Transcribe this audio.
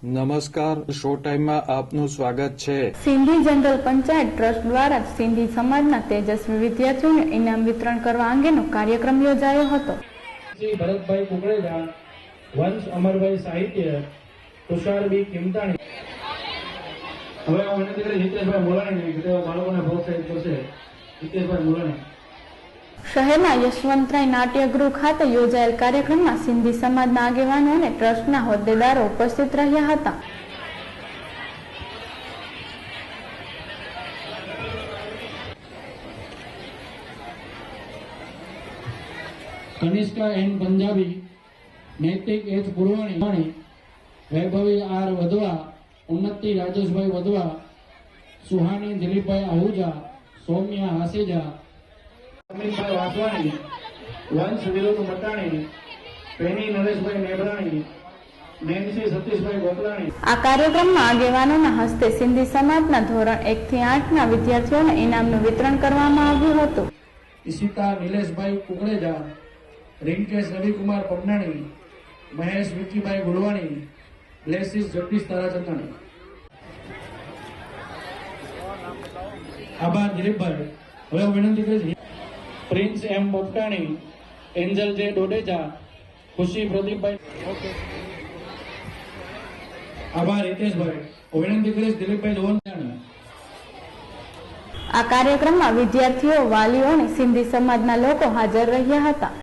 નમસ્કાર, શો ટાઈમમાં આપનું સ્વાગત છે। સિંધી જનરલ પંચાયત ટ્રસ્ટ દ્વારા સિંધી સમાજના તેજસ્વી વિદ્યાર્થીઓને ઇનામ વિતરણ કરવા અંગેનો કાર્યક્રમ યોજાયો હતો। શ્રી ભરતભાઈ કુકરેજા, વંશ અમરભાઈ સાહિત્ય, તુષાર બી કિમતાણી। હવે હું વિનંતી કરીશ હિતેશભાઈ મોલાણી કે તેઓ બાળકોને પ્રોત્સાહિત કરશે। હિતેશભાઈ મોલાણી। શહેરના યશવંતરાય નાટ્યગૃહ ખાતે યોજાયેલ કાર્યક્રમમાં સિંધી સમાજના આગેવાનો અને ટ્રસ્ટના હોદ્દેદારો ઉપસ્થિત રહ્યા હતા। કનિષ્કા એન પંજાબી, નૈતિક એચ પુરવાણી, વૈભવી આર વધવા, ઉન્નતિ રાજેશભાઈ વધવા, સુહાની દિલીપભાઈ આહુજા, સૌમ્યા હાસેજા, અમિતભાઈ વાસવાણી, વંશ વિરોધ મટાણી, પેની નરેશભાઈ નેબરાણી, નેન્સી સતીશભાઈ ગોકલાણી। આ કાર્યક્રમમાં આગેવાનોના હસ્તે સિંધી સમાજના ધોરણ 1 થી 8 ના વિદ્યાર્થીઓને ઇનામનું વિતરણ કરવામાં આવ્યું હતું। ઈશિતા નિલેશભાઈ કુકરેજા, રિંકેશ રવિકુમાર પમનાણી, મહેશ વિકીભાઈ ગુલવાણી, બ્લેસીસ જગદીશ તારાચંદાણી। આભાર દિલીપભાઈ। હવે હું વિનંતી કરીશ પ્રિન્સ એમ પોપટાણી, એન્જલ જે ડોડેજા, ખુશી પ્રદીપભાઈ। આભાર હિતેશભાઈ। હું વિનંતી કરીશ દિલીપભાઈ ધોવનજાણી। આ કાર્યક્રમમાં વિદ્યાર્થીઓ, વાલીઓ અને સિંધી સમાજના લોકો હાજર રહ્યા હતા।